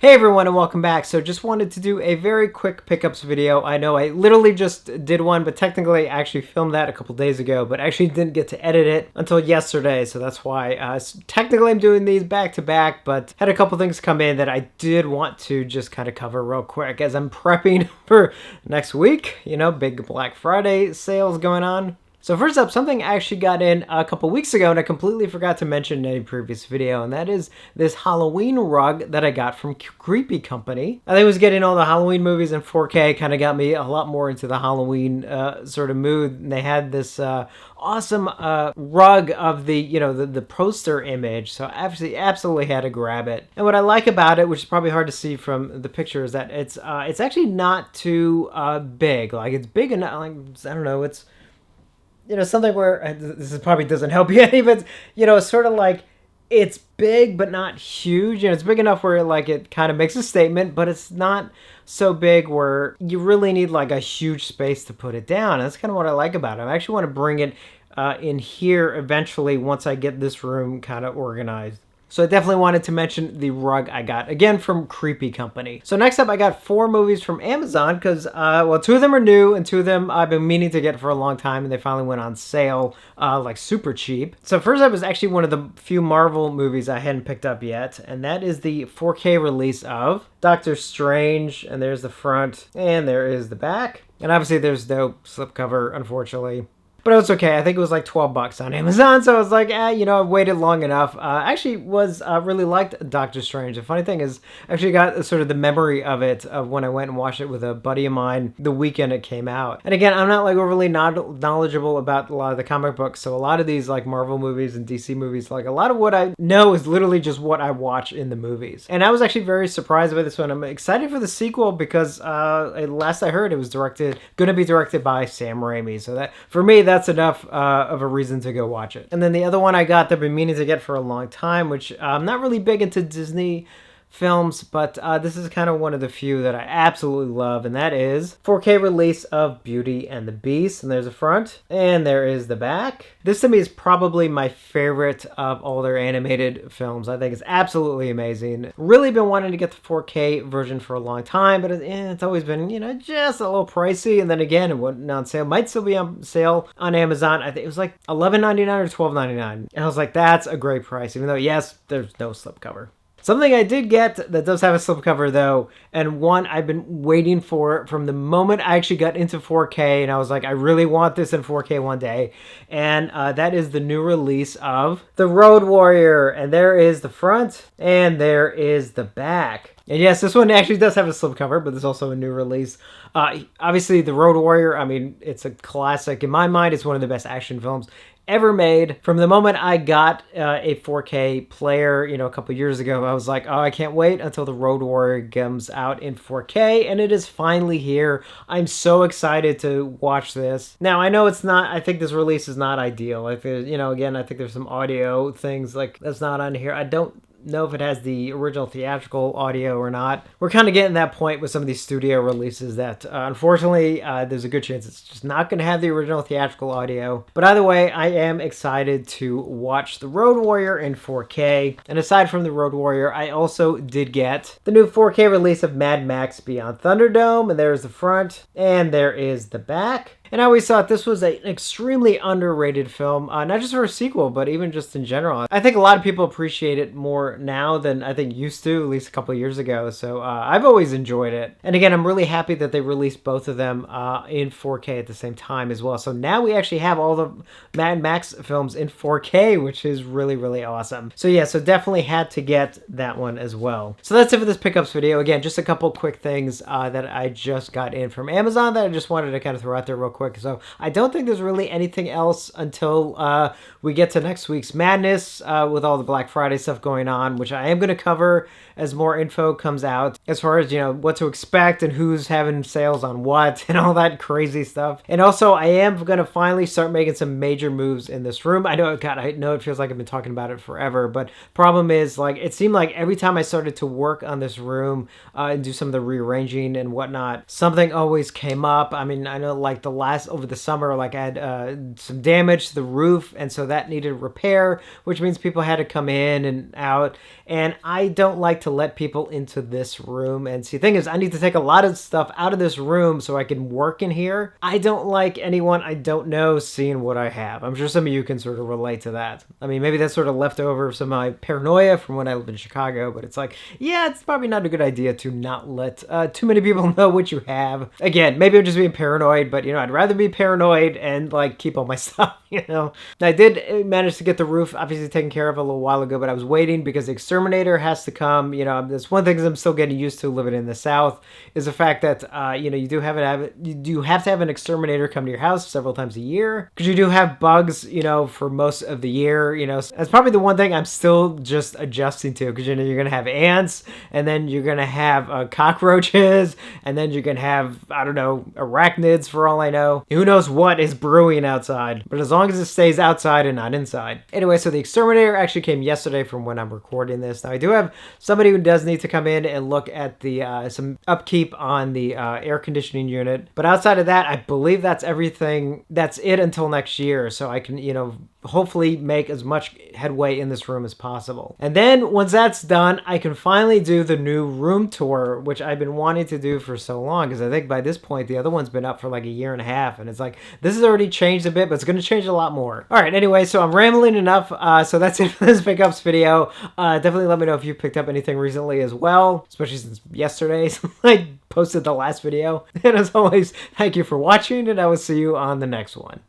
Hey everyone and welcome back. So just wanted to do a very quick pickups video. I know I literally just did one, but technically I actually filmed that a couple days ago, but actually didn't get to edit it until yesterday. So that's why technically I'm doing these back to back, but had a couple things come in that I did want to just kind of cover real quick as I'm prepping for next week. You know, big Black Friday sales going on. So first up, something I actually got in a couple weeks ago and I completely forgot to mention in any previous video, and that is this Halloween rug that I got from Creepy Company. I think it was getting all the Halloween movies in 4K kind of got me a lot more into the Halloween sort of mood. And they had this awesome rug of the poster image, so I absolutely had to grab it. And what I like about it, which is probably hard to see from the picture, is that it's actually not too big. Like, it's big enough, like, I don't know, it's something where this probably doesn't help you any, but it's sort of like it's big but not huge. It's big enough where like it kind of makes a statement, but it's not so big where you really need like a huge space to put it down. And that's kind of what I like about it. I actually want to bring it in here eventually once I get this room kind of organized. So I definitely wanted to mention the rug I got, again, from Creepy Company. So next up, I got 4 movies from Amazon because, well, 2 of them are new and 2 of them I've been meaning to get for a long time, and they finally went on sale, like super cheap. So first up is actually one of the few Marvel movies I hadn't picked up yet, and that is the 4K release of Doctor Strange, and there's the front, and there is the back. And obviously there's no slipcover, unfortunately. But it was okay. I think it was like 12 bucks on Amazon. So I was like, I've waited long enough. Actually was really liked Doctor Strange. The funny thing is, I actually got sort of the memory of it of when I went and watched it with a buddy of mine the weekend it came out. And again, I'm not like overly knowledgeable about a lot of the comic books. So a lot of these like Marvel movies and DC movies, like a lot of what I know is literally just what I watch in the movies. And I was actually very surprised by this one. I'm excited for the sequel because last I heard it was going to be directed by Sam Raimi. So that, for me, that's enough of a reason to go watch it. And then the other one I got that I've been meaning to get for a long time, which I'm not really big into Disney films, but this is kind of one of the few that I absolutely love, and that is 4K release of Beauty and the Beast. And there's a front and there is the back. This to me is probably my favorite of all their animated films. I think it's absolutely amazing. Really been wanting to get the 4K version for a long time, but it's always been just a little pricey. And then again, it wasn't on sale. Might still be on sale on Amazon. I think it was like $11.99 or $12.99, and I was like, that's a great price, even though yes, there's no slipcover. Something I did get that does have a slipcover though, and one I've been waiting for from the moment I actually got into 4K, and I was like, I really want this in 4K one day, and that is the new release of The Road Warrior. And there is the front and there is the back. And yes, this one actually does have a slipcover, but there's also a new release. Obviously, The Road Warrior, I mean, it's a classic. In my mind, it's one of the best action films ever made. From the moment I got a 4K player, a couple years ago, I was like, oh, I can't wait until The Road Warrior comes out in 4K, and it is finally here. I'm so excited to watch this. Now, I know it's not, I think this release is not ideal. Like, again, I think there's some audio things like that's not on here. I don't know if it has the original theatrical audio or not. We're kind of getting that point with some of these studio releases that unfortunately there's a good chance it's just not going to have the original theatrical audio. But either way, I am excited to watch The Road Warrior in 4K. And aside from The Road Warrior, I also did get the new 4K release of Mad Max Beyond Thunderdome, and there's the front and there is the back. And I always thought this was an extremely underrated film, not just for a sequel, but even just in general. I think a lot of people appreciate it more now than I think used to, at least a couple of years ago. So I've always enjoyed it. And again, I'm really happy that they released both of them in 4K at the same time as well. So now we actually have all the Mad Max films in 4K, which is really, really awesome. So yeah, so definitely had to get that one as well. So that's it for this pickups video. Again, just a couple quick things that I just got in from Amazon that I just wanted to kind of throw out there real quick. So I don't think there's really anything else until we get to next week's madness with all the Black Friday stuff going on, which I am going to cover as more info comes out as far as, what to expect and who's having sales on what and all that crazy stuff. And also I am going to finally start making some major moves in this room. I know it feels like I've been talking about it forever, but problem is, like, it seemed like every time I started to work on this room and do some of the rearranging and whatnot, something always came up. I mean, I know like the over the summer, like I had some damage to the roof, and so that needed repair, which means people had to come in and out. And I don't like to let people into this room. And see, the thing is, I need to take a lot of stuff out of this room so I can work in here. I don't like anyone I don't know seeing what I have. I'm sure some of you can sort of relate to that. I mean, maybe that's sort of left over some of my paranoia from when I lived in Chicago, but it's like, yeah, it's probably not a good idea to not let too many people know what you have. Again, maybe I'm just being paranoid, but, you know, I'd rather be paranoid and, like, keep all my stuff, you know. Now, I did manage to get the roof obviously taken care of a little while ago, but I was waiting because the exterminator has to come. You know, that's one thing I'm still getting used to living in the South, is the fact that, you know, you do have to have an exterminator come to your house several times a year, because you do have bugs, you know, for most of the year. You know, that's probably the one thing I'm still just adjusting to, because, you know, you're gonna have ants, and then you're gonna have cockroaches, and then you're gonna have, I don't know, arachnids for all I know. Who knows what is brewing outside, but as long as it stays outside and not inside. Anyway, so the exterminator actually came yesterday from when I'm recording this. Now, I do have somebody who does need to come in and look at the some upkeep on the air conditioning unit, but outside of that, I believe that's everything. That's it until next year, so I can, you know, hopefully make as much headway in this room as possible. And then once that's done, I can finally do the new room tour, which I've been wanting to do for so long, because I think by this point the other one's been up for like a year and a half, and it's like, this has already changed a bit, but it's going to change a lot more. All right, anyway, so I'm rambling enough, so that's it for this pickups video. Definitely let me know if you picked up anything recently as well, especially since yesterday I posted the last video. And as always, thank you for watching, and I will see you on the next one.